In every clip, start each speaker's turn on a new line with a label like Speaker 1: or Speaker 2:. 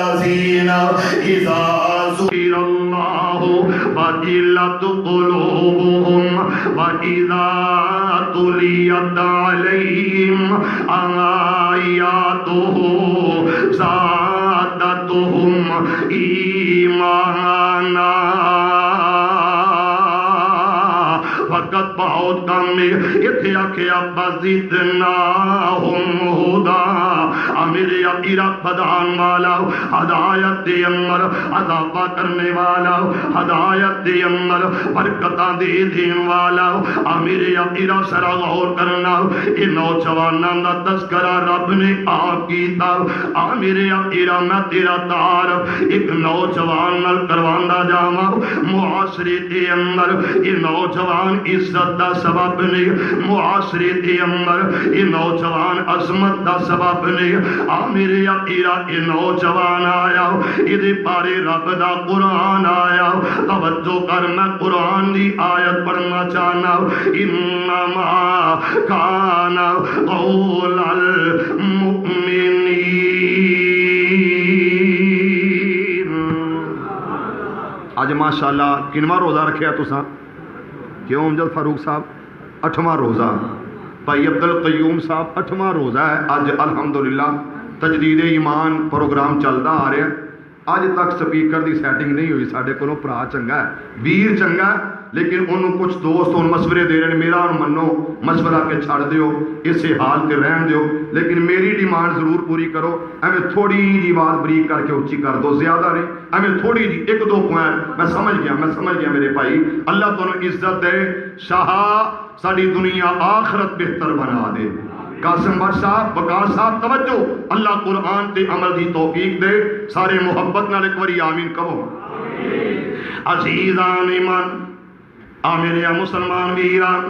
Speaker 1: الذین اذا ذکر اللہ وجلت قلوبهم وإذا تليت عليهم آياته زادتهم ایمانا. وقت بہت کم میں اتھے آکھیا فزدناہم ہدا. میرے عقیرہ بدان والا ہدایت دے اندر عذابہ کرنے والا ہدایت دے اندر برکتاں دے دین والا. میرے عقیرہ سرا غور کرنا اے نوجواناں دا تذکرہ رب نے آپ کیتا. میرے عقیرہ میں تیرا تعارف ایک نوجوان نال کرواندا جاواں. معاشرے دے اندر اے نوجوان عزت دا سبب نے, معاشرے دے اندر اے نوجوان عظمت دا سبب نے. میرے عقیرہ اے نوجوان آیا ادھے بارے رب دا قرآن آیا. توجہ کر میں قرآن دی آیت پڑھنا چاہنا. انما کان قول المؤمنین.
Speaker 2: آج ماشاءاللہ کنواں روزہ رکھیا تساں؟ کیوں امجد فاروق صاحب؟ 8واں روزہ. بھائی عبدالقیوم صاحب 8واں روزہ ہے. اج الحمدللہ تجدید ایمان پروگرام چلتا آ رہا ہے. اج تک سپیکر دی سیٹنگ نہیں ہوئی. ساڈے کولوں بھرا چنگا ہے, ویر چنگا ہے, لیکن انہوں کچھ دوست ان مشورے دے رہے ہیں میرا اور منو مشورہ کے چھڑ دیو, اسے حال کے رہن دیو, لیکن میری ڈیمانڈ ضرور پوری کرو. ایویں تھوڑی جی بات بریک کر کے اچھی کر دو, زیادہ نہیں. ایویں تھوڑی جی 1-2 پوائنٹ. میں سمجھ گیا میرے بھائی. اللہ تمہیں عزت دے, شاہ ساری دنیا آخرت بہتر بنا دے. قاسم بٹ صاحب, بکار صاحب توجہ. اللہ قرآن تے عمل دی توفیق دے. سارے محبت نال ایک باری آمین کہو. عزیزان ایمان, میرے مسلمان ویران,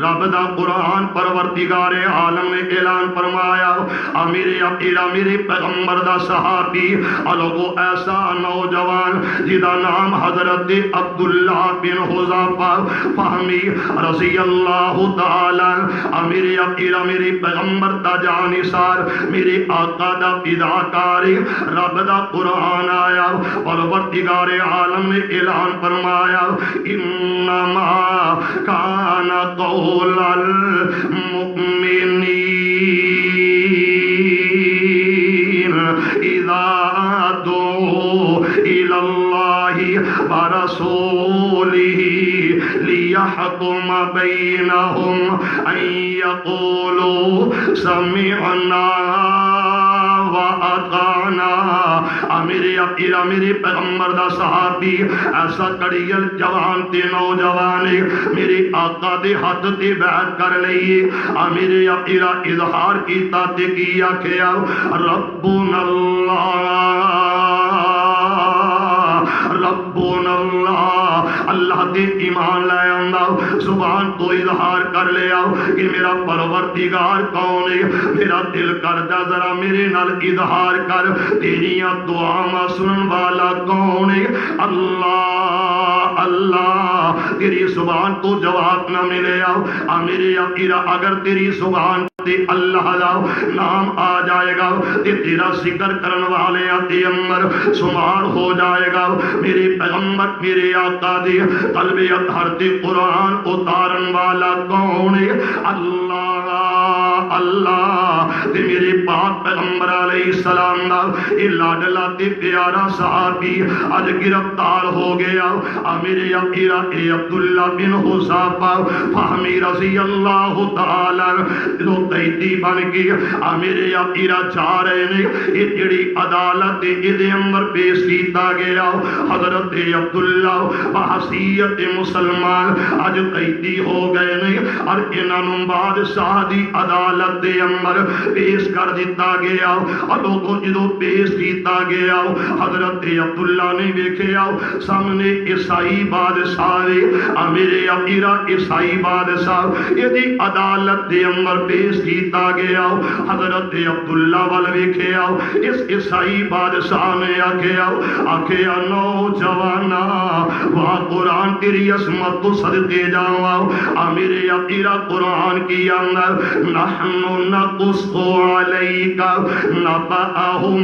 Speaker 2: رب دا قرآن پروردگار عالم نے اعلان فرمایا. میرے پیغمبر دا صحابی الگو ایسا نوجوان جدا نام حضرت عبداللہ بن حذیفہ فہمی رضی اللہ تعالی. میرے پیغمبر دا جانثار, میرے آقا دا فداکار, رب دا قرآن آیا. پروردگار عالم نے اعلان فرمایا انما کان قول المؤمنین اذا دعوا الى اللہ ورسولہ لیحکم بینہم ان یقولوا سمعنا وَأَطَعْنَا. میرے پیغمبر دا صحابی ایسا کڑیل جوان تے نوجوان میرے آقا دے ہاتھ تے بیعت کر لئیے. میرے اظہار کیتا تے کیا کیا ربنا اللہ, اللہ دے ایمان لے آندا, زبان تو اظہار کر لے آؤ کہ میرا پروردگار کون ہے. میرا دل کردا ذرا میرے نال اظہار کر تیریاں دعاواں سنن والا کون ہے. اللہ اللہ. تیری زبان تو جواب نہ ملے آؤ میرے عقیرہ, اگر تیری زبان تے اللہ دا نام آ جائے گا تے تیرا ذکر کرن والے تے اندر شمار ہو جائے گا. میرے پیغمبر میرے آقا دے قلب اطہر تے قرآن اتارن والا کون ہے؟ اللہ اللہ. تے میرے پاک پیغمبر علیہ السلام دا اے لاڈلا تے پیارا صحابی اج گرفتار ہو گیا. میرے عقیرہ اے عبداللہ بن حذیفہ فہمی رضی اللہ تعالی جو قیدی بن گیا. میرے عقیرہ جا رہے نے یہ جڑی عدالت دے اندر پیش کیتا گیا. حضرت عبداللہ بحیثیت مسلمان اج قیدی ہو گئے نے اور انہوں بادشاہ دی عدالت دے اندر پیش کر دیتا گیا. اور لوگوں جدو پیش کیتا گیا حضرت عبداللہ نے دیکھیا سامنے عیسائی بادشاہ میرے عقیرہ عیسائی بادشاہ یہ عدالت دے اندر پیش کیتا گیا. حضرت عبداللہ وال ویکھیا اس عیسائی بادشاہ نے آکھیا نوجوانا واہ قرآن تیری عصمت تو صدقے جاواں. میرے عقیرہ قرآن کی اندر نحن نحن نقص علیک نبأہم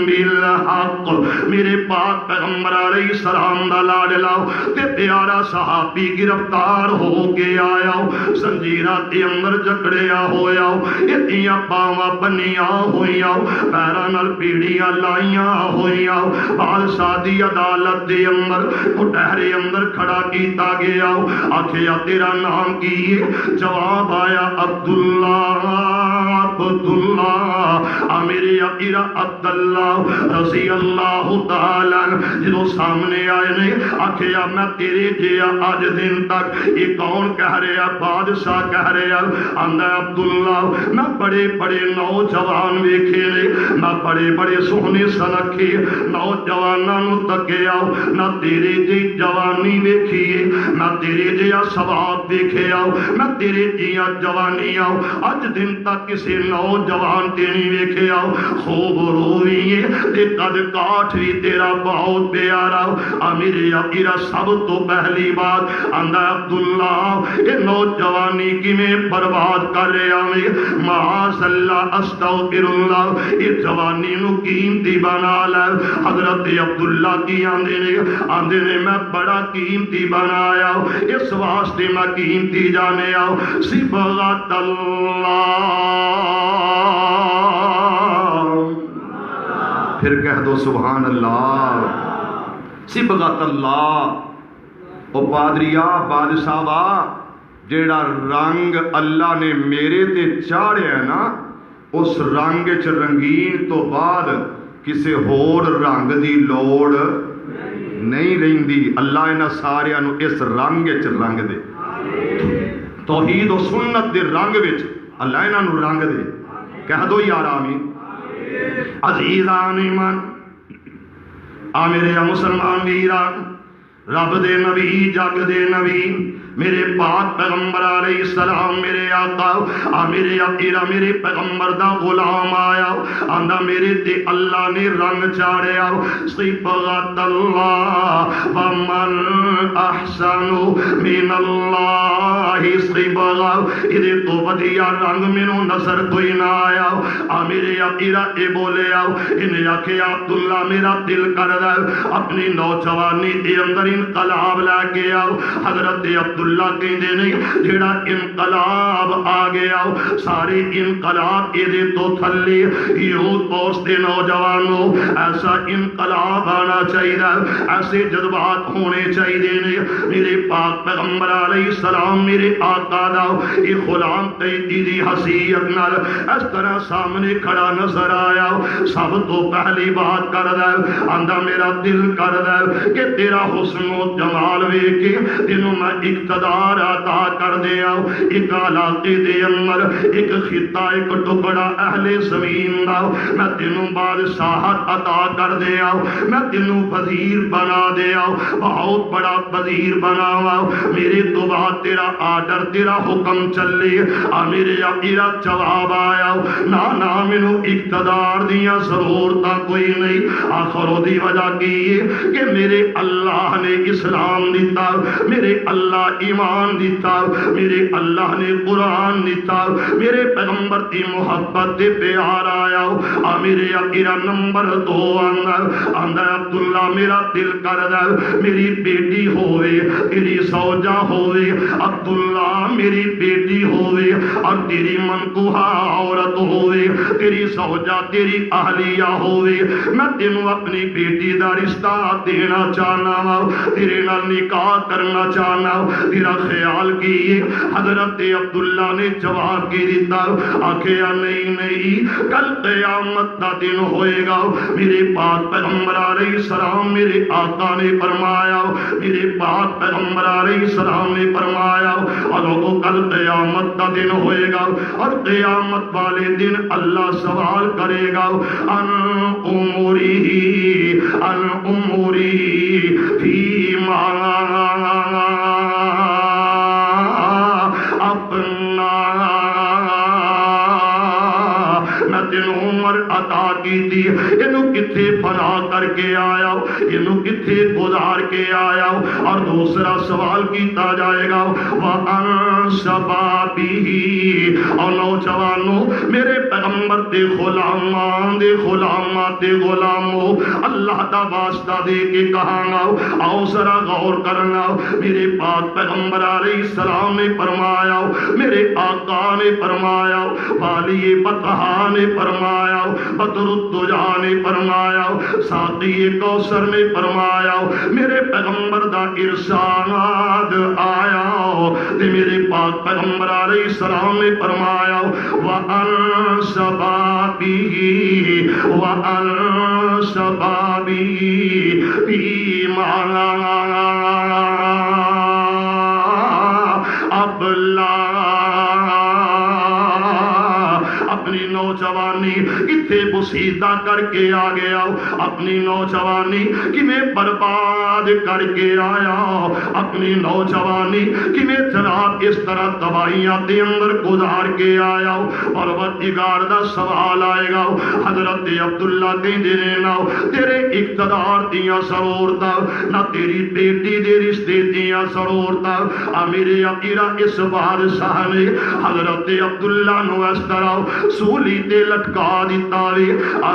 Speaker 2: بالحق. میرے پاک پیغمبر علیہ السلام دا لاڈلا تے پیارا صحابی گرفتار ہو کے آیا زنجیراں دے اندر جکڑیا ہویا اتیاں باواں بنیاں ہویاں پیراں نال پیڑیاں لائیاں ہویاں بادشاہ دی عدالت دے اندر کٹہرے اندر کھڑا کیتا گیا. آکھیا تیرا نام کی ہے؟ جواب آیا عبداللہ عبداللہ. میرے اپیرا عبداللہ رضی اللہ تعالیٰ جدو سامنے آئے نے آکھیا میں تیرے جیا آج دن تک یہ کون کہہ رہا؟ بادشاہ کہہ رہا. آندا عبداللہ میں بڑے بڑے نوجوان ویکھے نے میں بڑے بڑے سوہنے سنکھے نوجواناں نو تکیا نہ تیرے جی جوانی ویکھیے نہ تیرے جیا ثواب ویکھیا میں تیرے جیا جوانی آؤ اج دن تک کسی نوجوان تے نہیں ویکھیا. خوب روئیے تے قد کاٹھ بھی تیرا بہت پیارا. میرے اپیرا سب تو پہلی بات آندا عبداللہ یہ نوجوانی کیویں برباد کر رہا ہے؟ معاذ اللہ استغفر اللہ. یہ جوانی نو قیمتی بنا لے. حضرت عبداللہ کی آندے نے میں بڑا قیمتی بنایا اس واسطے میں قیمتی جانے آؤ صبغت اللہ. پھر کہہ دو سبحان اللہ. صبغت اللہ. او پادریا بادشاہ وا جیڑا رنگ اللہ نے میرے تے چاڑیا ہے نا اس رنگ چ رنگین تو بعد کسے ہور رنگ دی لوڑ نہیں رہندی. اللہ انہاں ساریاں نو اس رنگ چ رنگ دے توحید و سنت دے رنگ وچ اللہ انہاں نو رنگ دے. کہہ دو یار آمین. عزیزان ایمان میرے مسلمان ویران رب دے نبی جگ دے نبی میرے پاک پیغمبر علیہ السلام میرے آقا میرے اپیرا میرے پیغمبر دا غلام آیا آندا میرے تے اللہ نے رنگ چاڑیا صبغت اللہ ومن احسن من اللہ صبغا. ادھے تو ودیا رنگ مینوں نظر کوئی نہ آیا. میرے اپیرا اے بولے آؤ انہیں آکھے عبداللہ میرا دل کر دے اپنی نوجوانی دے اندر انقلاب لے کے آؤ. حضرت عبداللہ کہندے نہیں جیڑا انقلاب آ گیا سارے انقلاب ادھے تو تھلے یوتھ پوسٹ دے نوجوانوں ایسا انقلاب آنا چاہیے ایسے جذبات ہونے چاہیے نے. میرے پاک پیغمبر علیہ السلام میرے آقا دا یہ غلام قیدی دی حیثیت نال اس طرح سامنے کھڑا نظر آیا. سب تو پہلی بات کر دے آندا میرا دل کر دے کہ تیرا حسن و جمال ویکھ کے تینوں میں اقتدار عطا کر دیا. ایک علاقے دے اندر ایک خطہ ایک ٹکڑا اہل زمین دا میں تینوں بادشاہت عطا کر دیا میں تینوں وزیر بنا دیا بہت بڑا وزیر بناوا. میرے تو بعد تیرا آرڈر تیرا حکم چلے. میرے اپیرا جواب آیا نا مینوں اقتدار دیا ضرورت کوئی نہیں. آخر دی وجہ کی ہے کہ میرے اللہ نے اسلام دیتا میرے اللہ ایمان دیتا میرے اللہ نے قرآن دیتا میرے پیغمبر کی محبت دے پیار آیا. میرے اپیرا نمبر 2 آندا عبداللہ میرا دل کر دے میری بیٹی ہوئے تیری سوجا ہوئے عبداللہ میری بیٹی ہوئے اور تیری منکوہا عورت ہوئے تیری سوجا تیری اہلیہ ہوئے میں تینوں اپنی بیٹی دا رشتہ دینا چاہنا وا تیرے نال نکاح کرنا چاہنا. تیرا خیال کی حضرت عبداللہ نے جواب کی دیتا آکھیا نہیں کل قیامت دا دن ہوئے گا. میرے پاک پیغمبر علیہ السلام میرے آقا نے فرمایا میرے پاک پیغمبر علیہ السلام نے فرمایا اور کل قیامت دا دن ہوئے گا اور قیامت والے دن اللہ سوال کرے گا ان اموری فیما اپنا میں تینوں
Speaker 1: عمر عطا کی تھی، اینو کتھے فنا کر کے آیا، اینو کتھے گزار کے آیا۔ اور دوسرا سوال کیتا جائے گا وَأَن شَبَابِهِ، اور نوجوانوں میرے پیغمبر دے غلامان دے غلامات دے غلاموں، اللہ دا واسطہ دے کے کہاں گا، آؤ ذرا غور کرنا۔ میرے پاک پیغمبر علیہ السلام نے فرمایا، میرے آقا نے فرمایا، والی بطحا نے فرمایا، بدر الدجا نے فرمایا، ساقی کوثر نے فرمایا، میرے پیغمبر دا ارشاد آیا تے میرے پاک پیغمبر علیہ السلام نے فرمایا وَأَن شَبَابِهِ وَأَن شَبَابِهِ فِيمَا أَبْلَى، اپنی نوجوانی کتنے بسیدہ کر کے آ گیا، اپنی نوجوانی کمیں برباد کر کے آیا، اپنی نوجوانی کمیں جناب اس طرح دوائیاں دے اندر گزار کے آیا۔ پروردگار دا سوال آئے گا، حضرت عبداللہ کہندے نے نا تیرے اقتدار دیاں ضرورتاں نہ تیری بیٹی دے رشتے دیاں ضرورتاں، میرے عقیرہ اس بادشاہ نے حضرت عبداللہ نو اس طرح سولی تے لٹکا دیتا وے،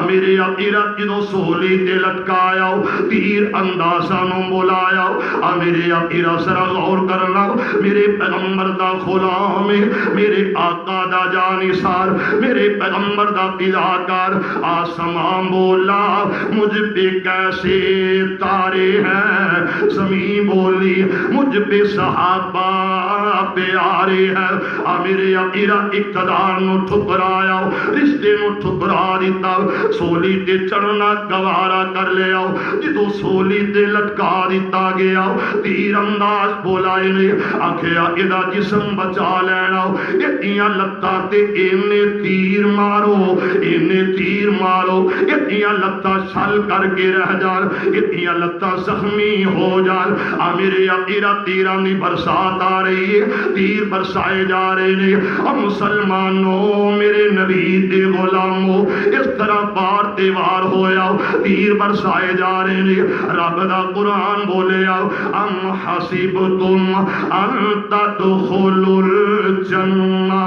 Speaker 1: میرے عقیرہ جدو سولی تے لٹکایا تیر اندازہ نو بلایا، میرے عقیرہ سرا غور کرنا، میرے پیغمبر دا غلام، میرے آقا دا جانثار، میرے پیغمبر دا فداکار، آسمان بولا مجھ پہ کیسے تارے ہیں، زمین بولی مجھ پہ صحابہ پیارے ہیں، میرے عقیرہ اقتدار نو ٹھکرایا، رشتے نو ٹھکرا دیتا، سولی تے چڑھنا گوارا کر لیا، جدو سولی تے لٹکا دیتا گیا، تیر انداز بولائے نے آکھیا ادا جسم بچا لینا، اتنیاں لتا تے اینے تیر مارو، اینے تیر مارو، اتنیاں لتا چھل کر کے رہ جان، اتنیاں لتا زخمی ہو جان، میرے عقیرہ تیران دی برسات آ رہی ہے، تیر برسائے جا رہے نے، مسلمانوں میرے نبی دے غلاموں اس طرح بار تیوار ہویا، تیر برسائے جا رہے نے، رب دا قرآن بولے ام حسبتم ان تدخلوا الجنہ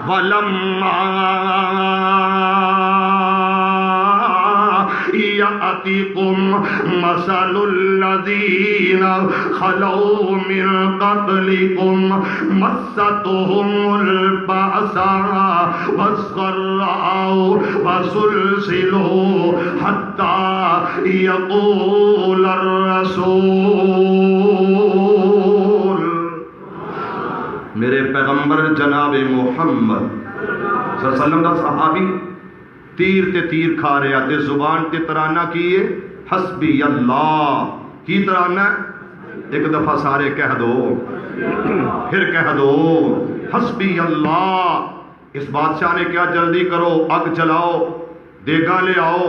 Speaker 1: ولما یأتکم مثل الذین خلو من قبلکم مستهم البأساء والضراء وزلزلوا حتى يقول الرسول،
Speaker 2: میرے پیغمبر جناب محمد صلی اللہ علیہ وسلم کا صحابی تیر تے تیر کھا رہا تے زبان تے ترانہ کیے حسبی اللہ کی ترانہ، ایک دفعہ سارے کہہ دو پھر کہہ دو حسبی اللہ۔ اس بادشاہ نے کیا جلدی کرو، اگ جلاؤ، دیگاں لے آؤ،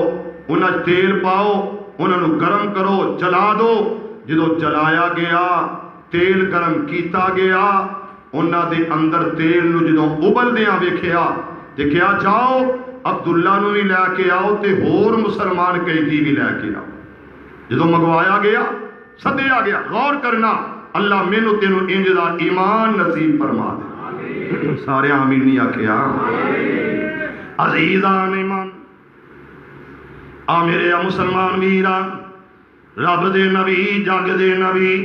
Speaker 2: انہاں تیل پاؤ، انہاں گرم کرو، جلا دو۔ جدو جلایا گیا تیل گرم کیتا گیا، انہاں دے اندر تیل نو جدو ابل دیاں ویکھیا تے کیا جاؤ عبداللہ نو بھی لے کے آؤ تے ہور مسلمان قیدی بھی لے کے آؤ۔ جدو منگوایا گیا سدیا گیا، غور کرنا اللہ مینو تینو انج دا ایمان نصیب فرما دے، سارے آمین نہیں آکھیا۔
Speaker 1: عزیزان ایمان میرے مسلمان ویران، رب دے نبی جگ دے نبی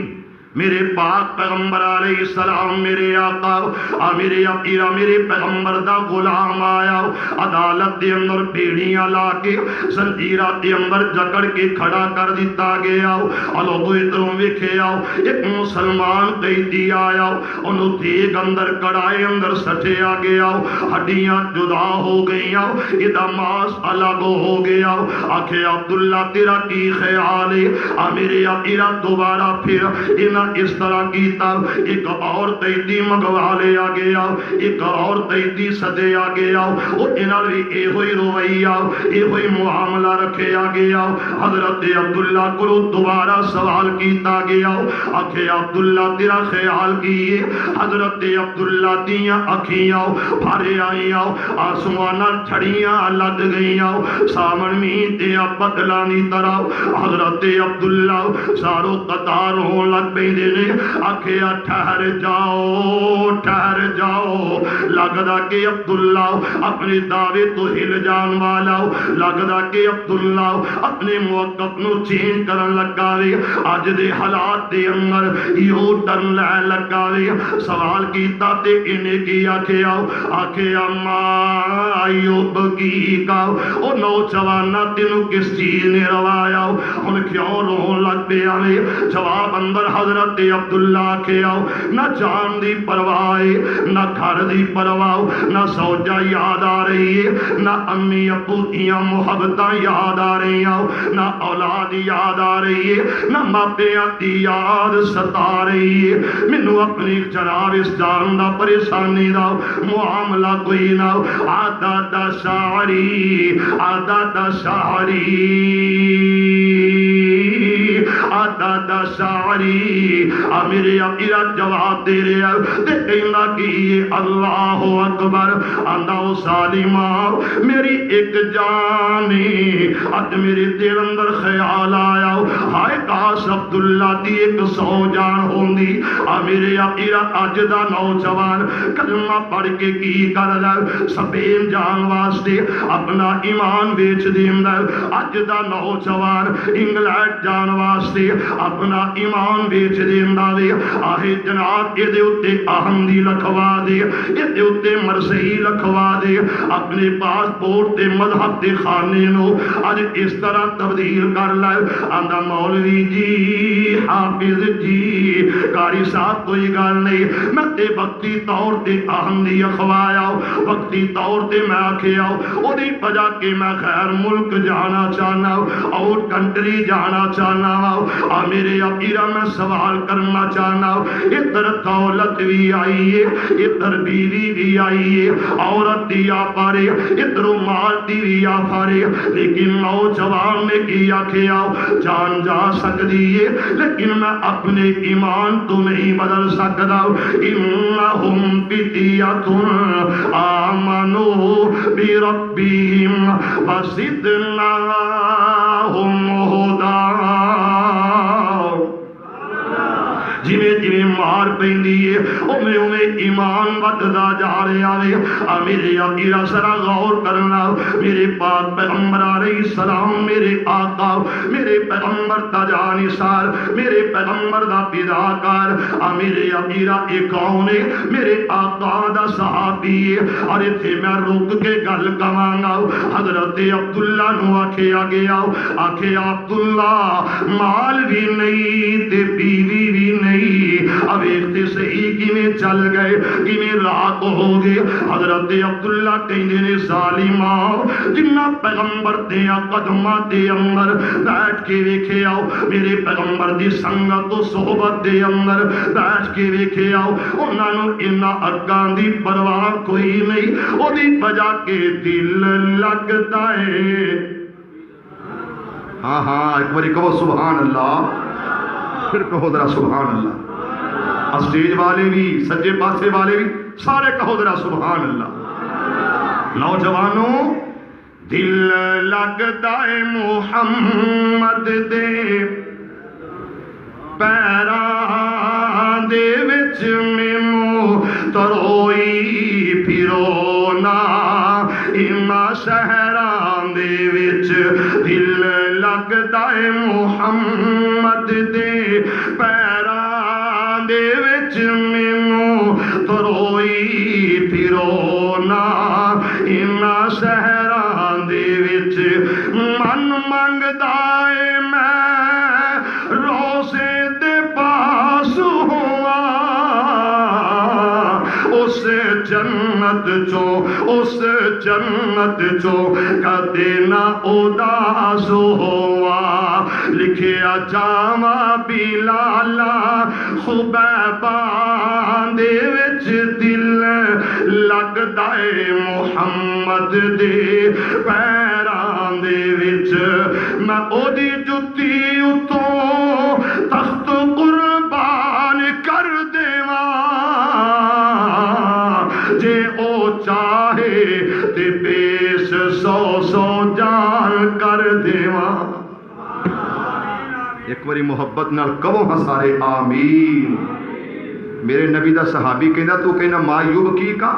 Speaker 1: میرے پاک پیغمبر علیہ السلام، میرے آقا میرے عقیرہ میرے پیغمبر دا غلام آیا، عدالت دے اندر بیڑیاں لا کے زنجیرات دے اندر جکڑ کے کھڑا کر دیتا گیا۔ لوگو ادھروں ویکھے آؤ، ایک مسلمان قیدی آیا، انہوں دیگ اندر کڑائے اندر سٹیا گیا، ہڈیاں جدا ہو گئیاں، ادھا ماس الگ ہو گیا۔ آکھے عبداللہ تیرا کی خیال ہے؟ میرے عقیرہ دوبارہ پھر انہاں
Speaker 2: اس طرح کیتا ایک اور تیتی منگوا لیا گیا ایک اور تیتی سدیا گیا وہ انہاں بھی اے ہوئی رویہ اے ہوئی معاملہ رکھیا گیا حضرت عبداللہ کو دوبارہ سوال کیتا گیا آکھے عبداللہ تیرا خیال کیے حضرت عبداللہ دیاں اکھیاں بھرے آئیاں آسمانہ چھڑیاں لگ گئیاں سامن مین تے بدلانی طرح حضرت عبداللہ سارو قطار ہون لگ پیندے نے آکھیا ٹھہر جاؤ لگدا کہ عبداللہ اپنے دعوے تو ہل جان والا لگدا کہ عبداللہ اپنے موقف نو چینج کرن لگا وے اج دے حالات دے اندر یو ٹرن لے لگا وے سوال کیتا تے انہیں کی آکھیا ما ایوب کی کا او نوجوانہ تینوں کس چیز نے روایا ان کیوں رون لگ پیا وے جواب اندر حضرت عبداللہ کیا نہ جان دی پرواہ نہ گھر دی پرواہ نہ سوجا یاد آ رہی ہے نہ امی ابو دیاں محبتاں یاد آ رہی ہیں نہ اولاد یاد آ رہی ہے نہ ماپیاں دی یاد ستا رہی ہے مینوں اپنی جناب اس جان دا پریشانی دا معاملہ کوئی نہ آدھا دا شاعری میرے اپیرا جواب دے رہے ہیں تے کہنا کہ یہ اللہ اکبر آندہ و سالمہ میری ایک جانی اج میرے دل اندر خیال آیا ہائے کاش عبداللہ دی 100 جان ہوندی میرے اپیرا اج دا نوجوان کلمہ پڑھ کے کی کر رہا سبین جان واسطے اپنا ایمان بیچ دیندہ اج دا نوجوان انگلینڈ جان واسطے اپنا ایمان بیچ دیندہ دے آہے جناب یہ دے اتے احمدی لکھوا دے یہ دے اتے مرسئی لکھوا دے اپنے پاسپورٹ تے مذہب تے خانے نو آج اس طرح تبدیل کر لائے آندہ مولوی جی حافظ جی قاری صاحب کوئی گال نہیں میں تے وقتی طور تے احمدی اخوایا وقتی طور تے میں آکھیا او دی بجا کے میں خیر ملک جانا چاہنا اور کنٹری جانا چاہنا میرے اپیرا میں سوال کرنا چاہنا ادھر دولت بھی آئی ہے ادھر بیوی بھی آئی ہے عورت دیا پارے ادھر مال دیا پارے لیکن نوجوان نے کیا کیا جان جا سکتی ہے لیکن میں اپنے ایمان تو نہیں بدل سکتا انہم فتیۃ آمنوا بربہم وزدناہم ہدی جی مار پیندی ہے اوے ایمان بددا جا رہا ہے میرے اپیرا سرا غور کرنا میرے پاک پیغمبر علیہ السلام میرے آقا میرے پیغمبر تاجانی سار میرے پیغمبر دا پیداکار میرے اپیرا ایک کون ہے میرے آقا دا صحابی ہے اور اتھے میں رک کے گل کمانگا حضرت عبداللہ نو آکھیا گیا آکھیا عبداللہ مال بھی نہیں تے بیوی بھی نہیں اب ایک صحیح کی میں چل گئے کی میں رات ہو گئے حضرت عبداللہ کہنے نے ظالمہ جنہ پیغمبر دیا قدمہ دے اندر بیٹھ کے ویکھے آؤ میرے پیغمبر دی سنگت و صحبت دے اندر بیٹھ کے ویکھے آؤ انہوں انہا اگان دی پرواہ کوئی نہیں وہ دی بجا کے دل لگتا ہے
Speaker 1: ہاں ایک باری کہو سبحان اللہ پھر کہو ذرا سبحان اللہ اسٹیج والے بھی سجے پاسے والے بھی سارے کہو ذرا سبحان اللہ نوجوانوں دل لگتا ہے محمد دے پیران دے وچ مینوں تروئی پھرونا اینا شہران دے وچ دل لگتا ہے محمد دے پیران دے وچ مینوں تروئی پھرونا اینا شہران دے وچ من منگدا اے میں روزے دے پاس ہوا اس جنت چو کدے نہ اداس ہوا
Speaker 2: لکھیا جاواں بلالا خبیباں دے وچ دل لگدا اے محمد دے پیراں دے وچ میں او دی جُتی اتوں تخت قربان کر دیواں جے او چاہے تے پیش سو سو جان کر دیواں ایک باری محبت نال کہو ہاں سارے آمین میرے نبی دا صحابی کہنا تو کہنا معیوب کی کا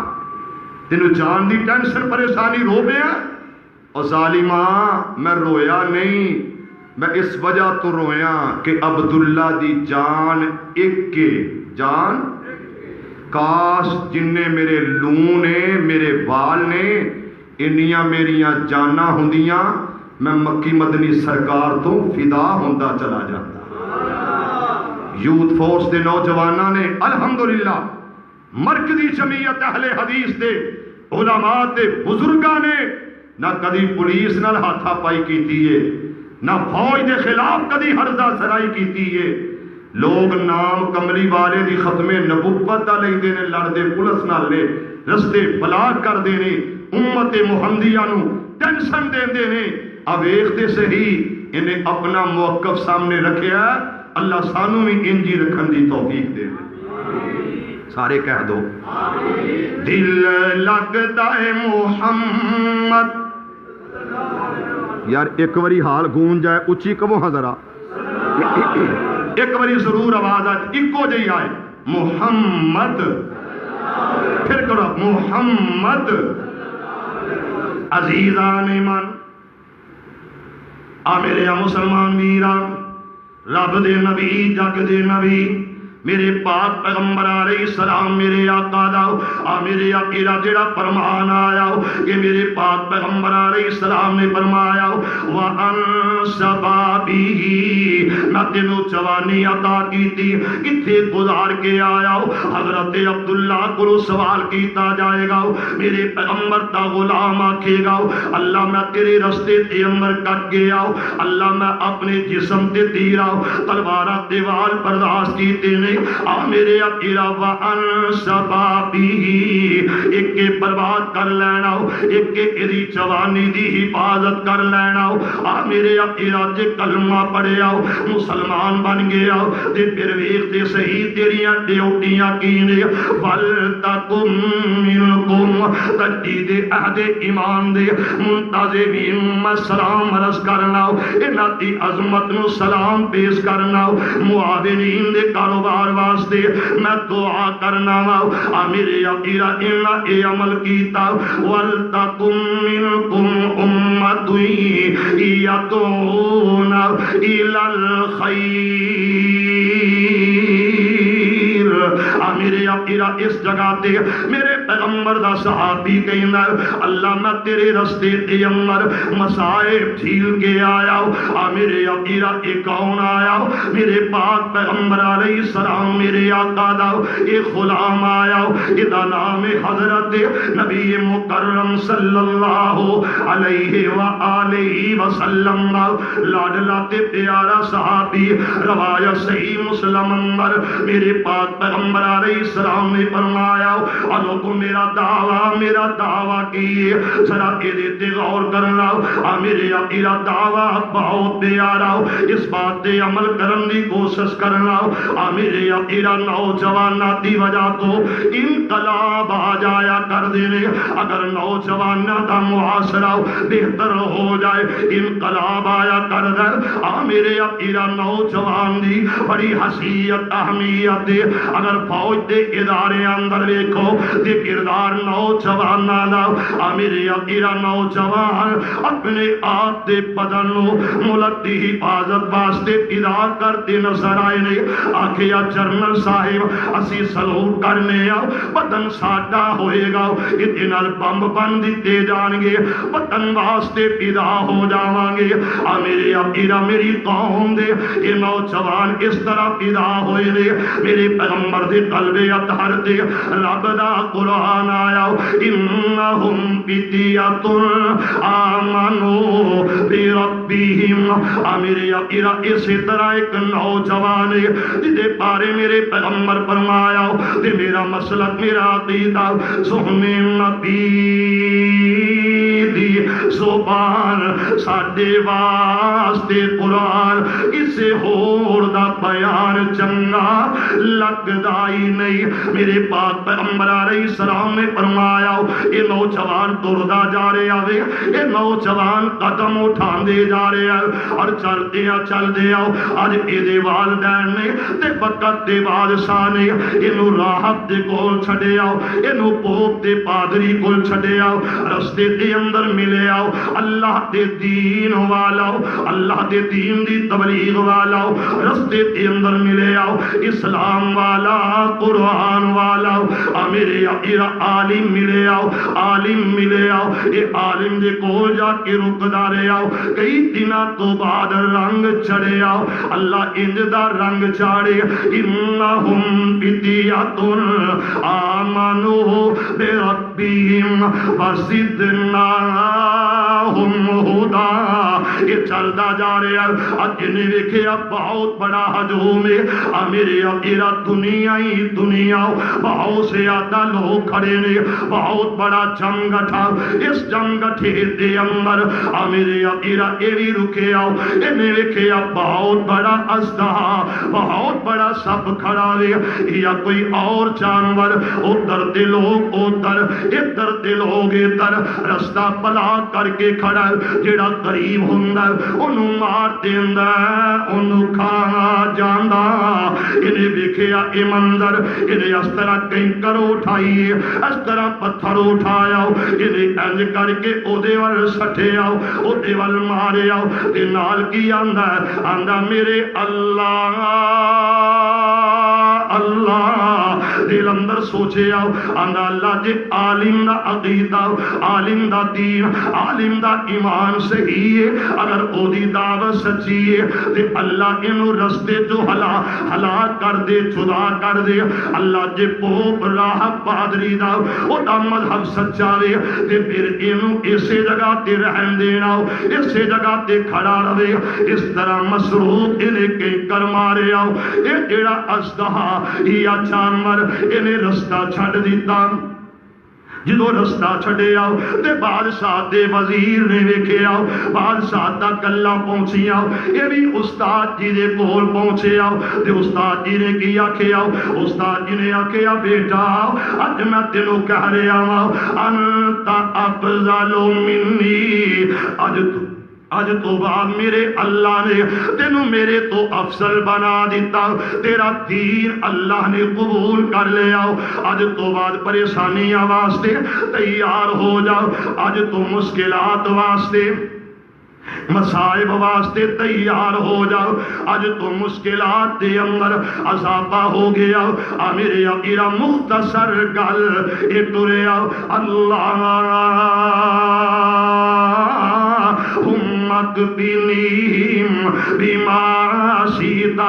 Speaker 2: تینوں جان دی ٹینشن پریشانی رو بیا اور ظالماں میں رویا نہیں میں اس وجہ تو رویا کہ عبداللہ دی جان ایک کے جان کاش جن نے میرے لوں نے میرے وال نے انیاں میریاں جانا ہوندیاں میں مکی مدنی سرکار تو فدا ہوندا چلا جاتا یوتھ فورس دے نوجواناں نے الحمدللہ مرکزی جمعیت اہل حدیث دے علماء دے بزرگاں نے نہ کدی پولیس نال ہاتھا پائی کیتی ہے نہ فوج دے خلاف کدی ہرزہ سرائی کیتی ہے لوگ نام کملی والے دی ختم نبوت دا لیندے نے لڑدے پولیس نال نے رستے بلاک کر دے نے امت محمدیہ نو ٹینشن دیندے نے اب ویکھتے صحیح انہیں اپنا موقف سامنے رکھیا اللہ سانو بھی انجی رکھن دی توفیق دے سارے کہہ دو دل لگدا اے محمد یار ایک باری حال گونج جائے اچھی کہو ہاں ذرا ایک باری ضرور آواز آئے ایکو جہی آئے محمد پھر کرو محمد عزیزان ایمان آ میرے مسلمان ویران رب دے نبی جگ دے نبی میرے پاک پیغمبر علیہ السلام میرے آقا دا میرے آقا جڑا فرمان آیا کہ میرے پاک پیغمبر علیہ السلام نے فرمایا وَأَن شَبَابِهِ میں تینوں جوانی عطا کی تھی کتھے گزار کے آیا حضرت عبداللہ کو سوال کیتا جائے گا میرے پیغمبر دا غلام آکھے گا اللہ میں تیرے رستے تے اندر کٹ گیا اللہ میں اپنے جسم تے تیرا تلوارہ دیوال برداشت کیتے نے میرے اکیرا وَأَن شَبَابِهِ ایک کے برباد کر لینا ایک کے ادھی جوانی دی حفاظت کر لینا میرے اکیرا جے کلمہ پڑھے آؤ مسلمان بن گیا تے پھر ویکھتے صحیح تیریاں ڈیوٹیاں کینے وَلْتَكُمْ مِنْكُمْ تجدید عہد ایمان دے منتظمین میں سلام عرض کرنا انہاں دی عظمت نو سلام پیش کرنا معاونین دے کاروبار واسطے میں دعا کرنا میرے عقیدہ انہاں اے عمل کیتا وَلْتَكُمْ مِنْكُمْ أُمَّةٌ يَدْعُونَ إِلَى الْخَيْرِ میرے عقیدہ اس جگہ تے میرے پیغمبر دا صحابی کہنا اللہ میں تیرے رستے تے اندر مصائب جھیل کے آیا میرے عقیدہ ایک کون آیا میرے پاک پیغمبر علیہ السلام میرے آقا دا ایک غلام آیا ادا نام حضرت نبی مکرم صلی اللہ علیہ وآلہ وسلم لاڈلا تے پیارا صحابی روایت صحیح مسلم اندر میرے پاک پیغمبر علیہ السلام نے فرمایا انہوں کو میرا دعویٰ کیے ذرا ادھے غور کرنا میرے عقیدہ دعویٰ بہت پیارا اس بات دے عمل کرن دی کوشش کرنا میرے عقیدہ نوجوانہ دی وجہ تو انقلاب آ جایا کر دینے اگر نوجوانہ دا معاشرہ بہتر ہو جائے انقلاب آیا کر دے میرے عقیدہ نوجوان دی بڑی حیثیت اہمیت دے اگر فوج دے ادارے اندر دیکھو دے کردار نوجوانہ دا میرے عقیدہ نوجوان اپنے آپ دے بدن ملک دی حفاظت واسطے ادا کرتے نظر آئے نے آکھیا جرنل صاحب اسی سلوٹ کرنے بدن ساڈا ہوئے گا اتنال بمب بن دیتے جان گے وطن واسطے پیدا ہو جاواں گے میرے عقیدہ میری قوم دے یہ نوجوان اس طرح پیدا ہوئے نے میرے پیغمبر دے قلب اطہر دے رب دا قرآن
Speaker 1: قرآن آیا انہم فتیۃ آمنوا بربہم. میرے یقینا اسی طرح ایک نوجوان ہے جدے بارے میرے پیغمبر فرمایا تے میرا مسلک میرا عقیدہ سہن نبی دی زبان ساڈے واسطے قرآن کسے ہور دا بیان چنگا لگدا ہی نہیں. میرے پاک پیغمبر علیہ السلام نے فرمایا یہ نوجوان ٹردا جا رہا ہے, یہ نوجوان قدم اٹھاندے جا رہا ہے اور چلدے آؤ اج یہ والدین نے تے وقت دے بادشاہ نے اینو راحت دے کول چھڈے آؤ, اینو پوپ دے پادری کول چھڈے آؤ, رستے دے اندر ملے آؤ اللہ دے دین والا, اللہ دے دین دی تبلیغ والا, رستے دے اندر ملے آؤ اسلام والا قرآن والا. میرے عالم ملے آؤ, عالم ملے آؤ, یہ عالم دے کول جا کے رکدا رہے آؤ. کئی دنوں تو بعد رنگ چڑھے آؤ, اللہ انج دا رنگ چاڑے انہم فتیۃ آمنوا بربہم وزدناہم ہدا. یہ چلدا جا رہا ہے اج نے ویکھیا بہت بڑا ہجوم ہے میرے اپیرا دنیا ہی دنیا بہت سے زیادہ لوگ کھڑے نے, بہت بڑا جمگٹھا. اس جمگٹھے دے اندر میرے اپیرا یہ بھی رکے آؤ انہیں ویکھیا بہت بڑا اژدہا بہت بڑا سب کھڑا ہے یا کوئی اور جانور, ادھر دے لوگ ادھر ادھر دے لوگ ادھر, رستہ پلا کر کے کھڑا جڑا قریب ہوندا اونوں مار دیندا اونوں کھا جاندا. انہیں ویکھیا اے منظر, انہیں اس طرح کنکر اٹھائی اس طرح پتھر اٹھایا انہیں انج کر کے او دے ول سٹے آؤ او دے ول مارے آؤ تے نال کی آندا آندا میرے اللہ اللہ دل اندر سوچے آؤ آندا اللہ جے عالم دا عقیدہ عالم دا دین عالم دا ایمان صحیح ہے, اگر او دی دعوت سچی ہے تے اللہ انہوں رستے جو ہلاک کر دے جدا کر دے. اللہ جے پوپ راہ پادری دا او دا مذہب سچا دے تے پھر انہوں اسے جگہ تے رہن دینا اسے جگہ تے کھڑا رہے. اس طرح مسروق انہیں کہیں کر مارے آؤ یہ جڑا اژدہا یا جانور انہیں رستہ چھڑ دیتا. جدو رستہ چھڑے آؤ تے بادشاہ دے وزیر نے ویکھے آؤ بادشاہ دا گلا پہنچی آؤ یہ بھی استاد جی دے کول پہنچے آؤ تے استاد جی نے کی آکھے آؤ استاد جی نے آکھے آؤ بیٹا اج میں تینوں کہہ رہا ہوں انت افضل منی, اج تو بعد میرے اللہ نے تینوں میرے تو افضل بنا دیتا, تیرا دین اللہ نے قبول کر لیا. اج تو بعد پریشانیاں واسطے تیار ہو جاؤ, اج تو مشکلات واسطے مصائب واسطے تیار ہو جاؤ, اج تو مشکلات دے اندر عذابہ ہو گیا. میرے اپیرا مختصر گل اے ٹریا اللہم بنیم بیما شیتا.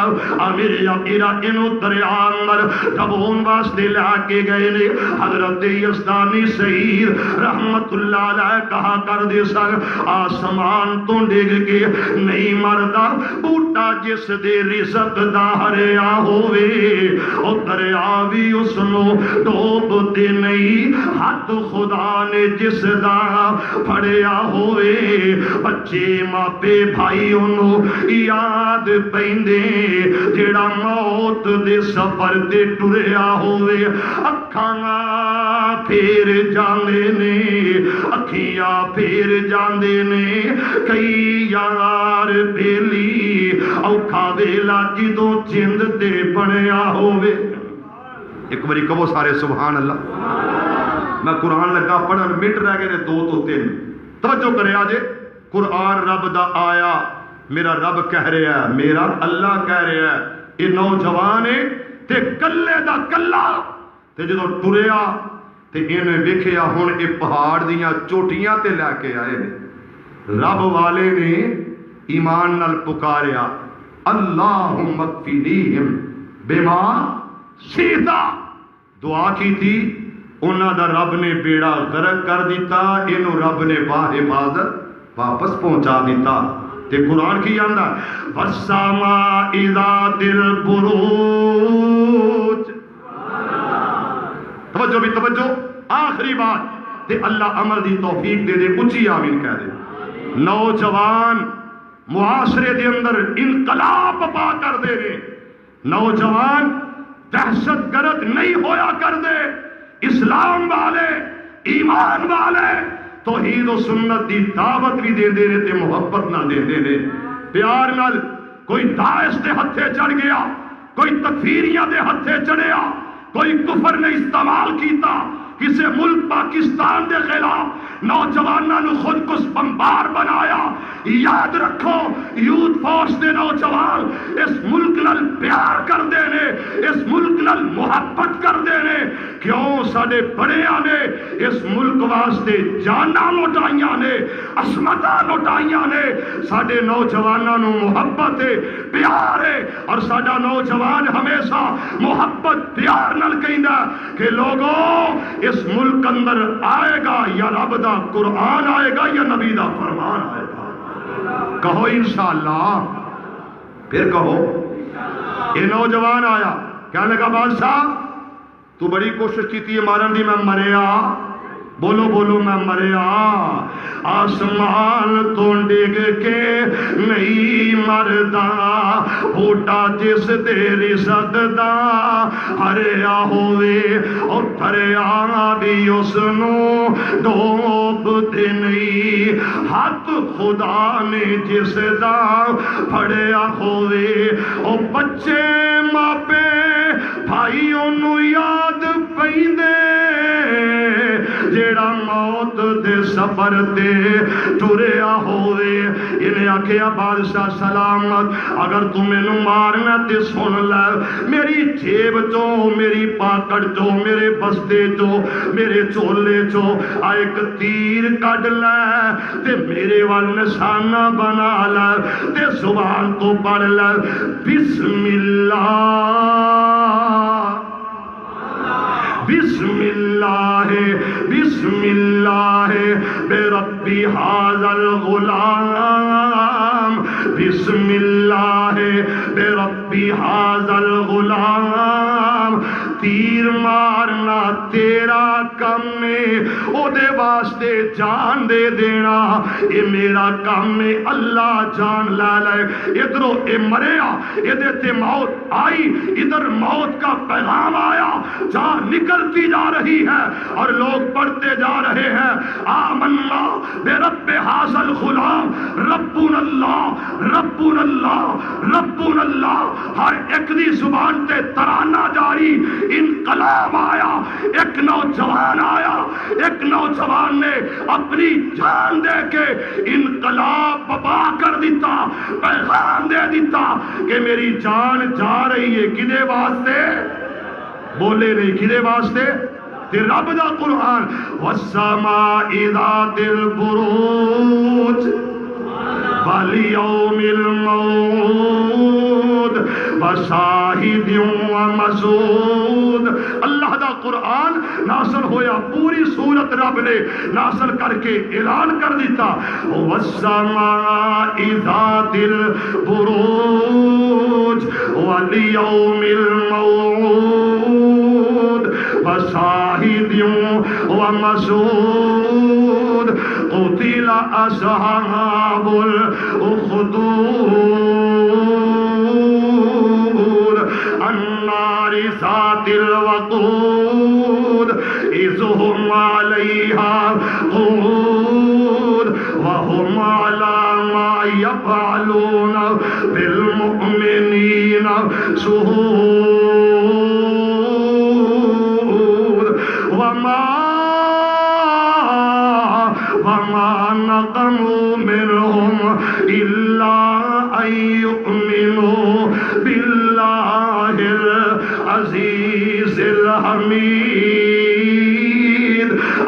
Speaker 1: میرے اپیرا انہوں دریا اندر ڈبون واسطے لے کے گئے نے. حضرت یزدانی سعید رحمت اللہ علیہ کہا کر دے سر آسمان تو ڈگ کے نہیں مردا بوٹا جس دے رزق دا ہریا ہوئے او دریا بھی اس نو ڈوب دے نہیں. ہاتھ خدا نے جس دا پھڑیا ہوئے بچے ماپے بھائی انہوں یاد پیندے جڑا موت دے سفر دے ٹریا ہوئے. اکھاں پھیر جاندے نے اکھیاں پھیر جاندے نے کئی یار بیلی اوکھا ویلا جدوں چند دے بنیا ہوئے. ایک باری کہو سارے سبحان اللہ. میں قرآن لگا پڑھن منٹ رہ گئے نے 2 تو 3. توجہ کرے آجے قرآن رب دا آیا میرا رب کہہ رہا ہے میرا اللہ کہہ رہا ہے یہ نوجوان ہے تے کلے دا کلا تے جدو ٹریا تے انہیں ویکھیا ہن اے پہاڑ دیاں چوٹیاں تے لے کے آئے نے. رب والے نے ایمان نال پکاریا اللہم اکفنیہم بما شئت. دعا کی تھی انہاں دا رب نے بیڑا غرق کر دیتا، انہوں رب نے باحفاظت واپس پہنچا دیتا۔ تے قرآن کی آندا والسماء ذات البروج، توجہ بھی توجہ، آخری بات تے اللہ عمل دی توفیق دے دے، اچھی آمین کہہ دے۔ نوجوان معاشرے دے اندر انقلاب پا کر دے رہے، نوجوان دہشت گرد نہیں ہویا کر دے، اسلام والے ایمان والے توحید و سنت دی دعوت بھی دے دے رہے تے محبت نہ دے دے رہے، پیار نال۔ کوئی داعش دے ہتھے چڑھ گیا، کوئی تکفیریاں دے ہتھے چڑھیا، کوئی کفر نے استعمال کیتا کسی ملک پاکستان دے خلاف، نوجوانوں نے خود کش بمبار بنایا۔ یاد رکھو یوتھ فورس دے نوجوان اس ملک نال پیار کر دے نے، اس ملک نال محبت کر دے نے، کیوں ساڈے بڑیاں نے اس ملک واسطے جاناں لٹائیاں نے، عصمتاں لٹائیاں نے۔ ساڈے نوجوانوں نو محبت ہے، پیار ہے، اور ساڈا نوجوان ہمیشہ محبت پیار نال کہندا کہ لوگوں اس ملک اندر آئے گا یا رب دا قرآن آئے گا یا نبی دا فرمان آئے گا۔ کہو انشاءاللہ، پھر کہو۔ یہ نوجوان آیا، کیا لگا بادشاہ تو بڑی کوشش کی تھی مارن دی، میں مریا، بولو بولو میں مریا، آسمان تو ڈگ کے نہیں مردا، بوٹا جس دیر سددا ہریا ہوئے اور تھریا بھی اس نو ڈوب دے نہیں، ہاتھ خدا نے جس دا پھڑیا ہوئے اور بچے ماپے بھائیوں نو یاد پیندے، جیڑا موت دے سفر دے ٹریا ہوئے۔ انہیں آکھیا بادشاہ سلامت، اگر تم مینو مارنا تے سن لے، میری جیب چو، میری پاکڑ چو، میرے بستے چو، میرے چولے چو ایک تیر کڈ لے تے میرے وال نشانہ بنا لے تے زبان تو پڑھ لے بسم اللہ، بسم اللہ، بسم اللہ بربی ھذا الغلام، بسم اللہ بربی ھذا الغلام۔ تیر مارنا تیرا کم ہے، او دے واسطے جان دے دینا اے میرا کم ہے، اللہ جان لا لے۔ ادھروں اے مریا، ادھر تے موت آئی، ادھر موت کا پیغام آیا، جان نکلتی جا رہی ہے اور لوگ پڑھتے جا رہے ہیں آمنا برب ھذا الغلام، ربنا اللہ، ربنا اللہ، ربنا اللہ۔ ہر ایک دی زبان تے ترانہ جاری، انقلاب آیا، ایک نوجوان آیا، ایک نوجوان نے اپنی جان دے کے انقلاب بپا کر دیتا، پیغام دے دیتا کہ میری جان جا رہی ہے، کدے واسطے؟ بولے نہیں، کدے واسطے؟ تے رب دا قرآن والسماء ذات البروج والیوم الموعود وشاہد ومشہود۔ اللہ دا قرآن نازل ہویا، پوری سورت رب نے نازل کر کے اعلان کر دیتا والسماء ذات البروج والیوم الموعود وشاہد ومشہود قتل اصحاب الاخدود النار ذات الوقود اذ هم علیہا قعود وهم على ما يفعلون بالمؤمنین شہود وما نقموا منهم إلا أن يؤمنوا بالله العزيز الحميد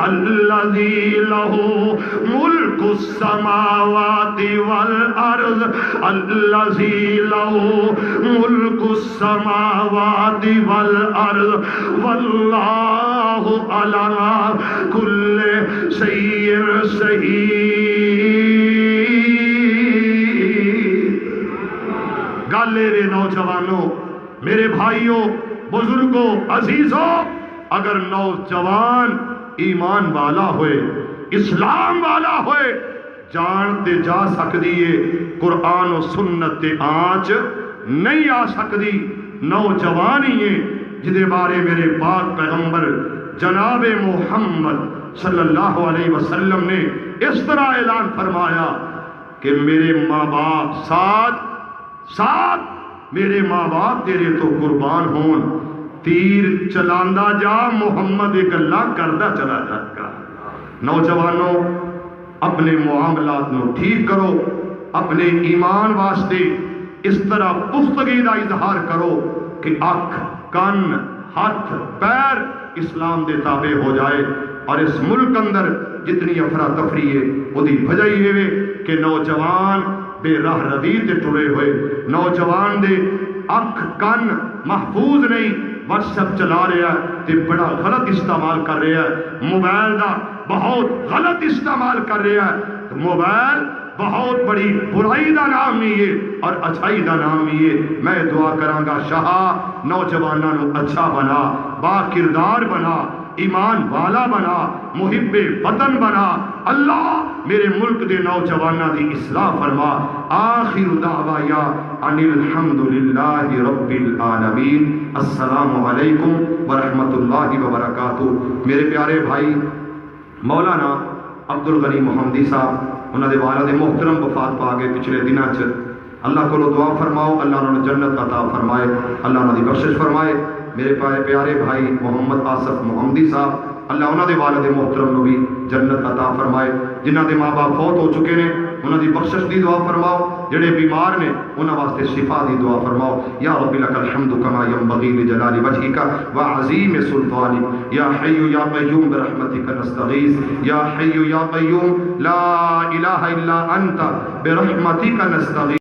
Speaker 1: الذي له ملك ملک السماوات والارض الذی لہ ملک السماوات والارض واللہ علی کل شیء شہید۔ گل میرے نوجوانوں، میرے بھائیوں، بزرگوں، عزیزوں، اگر نوجوان ایمان والا ہوئے، اسلام والا ہوئے، جانتے جا سکتی ہے قرآن و سنت تے آنچ نہیں آ سکتی۔ نوجوان ہی ہے جدے بارے میرے پاک پیغمبر جناب محمد صلی اللہ علیہ وسلم نے اس طرح اعلان فرمایا کہ میرے ماں باپ ساتھ میرے ماں باپ تیرے تو قربان ہون، تیر چلاندا جا محمد ایک اللہ کردہ چلا جا کر۔ نوجوانوں، اپنے معاملات نو ٹھیک کرو، اپنے ایمان واسطے اس طرح پختگی دا اظہار کرو کہ اکھ، کن، ہاتھ، پیر اسلام دے تابع ہو جائے۔ اور اس ملک اندر جتنی افراتفری ہے وہ دی وجہ یہ ہے کہ نوجوان بے راہ روی تے ٹرے ہوئے، نوجوان دے اکھ کن محفوظ نہیں، واٹس ایپ چلا رہا ہے تے بڑا غلط استعمال کر رہا ہے، موبائل دا بہت غلط استعمال کر رہا ہے۔ موبائل بہت بڑی برائی دا نام نہیں ہے اور اچھائی دا نام نہیں ہے۔ میں دعا کراں گا شاہ نوجوانوں نو اچھا بنا، با کردار بنا، ایمان والا بنا، محب وطن بنا۔ اللہ میرے ملک دے نوجوانوں دی اصلاح فرما۔ آخر دعوایا ان الحمدللہ رب العالمین۔ السلام علیکم ورحمۃ اللہ وبرکاتہ۔ میرے پیارے بھائی مولانا عبدالغنی محمدی صاحب، انہوں نے والد محترم وفات پا گئے پچھلے دنوں چ۔ اللہ کو دعا فرماؤ اللہ انہوں نے جنت عطا فرمائے، اللہ انہوں نے بخشش فرمائے۔ میرے پیارے بھائی محمد آصف محمدی صاحب، اللہ انہوں نے والد محترم نو بھی جنت عطا فرمائے۔ جنہ دے ماں باپ فوت ہو چکے نے انہوں دی بخشش دی دعا فرماؤ، جڑے بیمار نے انہوں واسطے شفا دی دعا فرماؤ۔ یا رب لک الحمد کما ینبغی لجلال وجہک وعظیم سلطانک، یا حی یا قیوم برحمتک نستغیث، یا حی یا قیوم لا الہ الا انت برحمتک نستغیث۔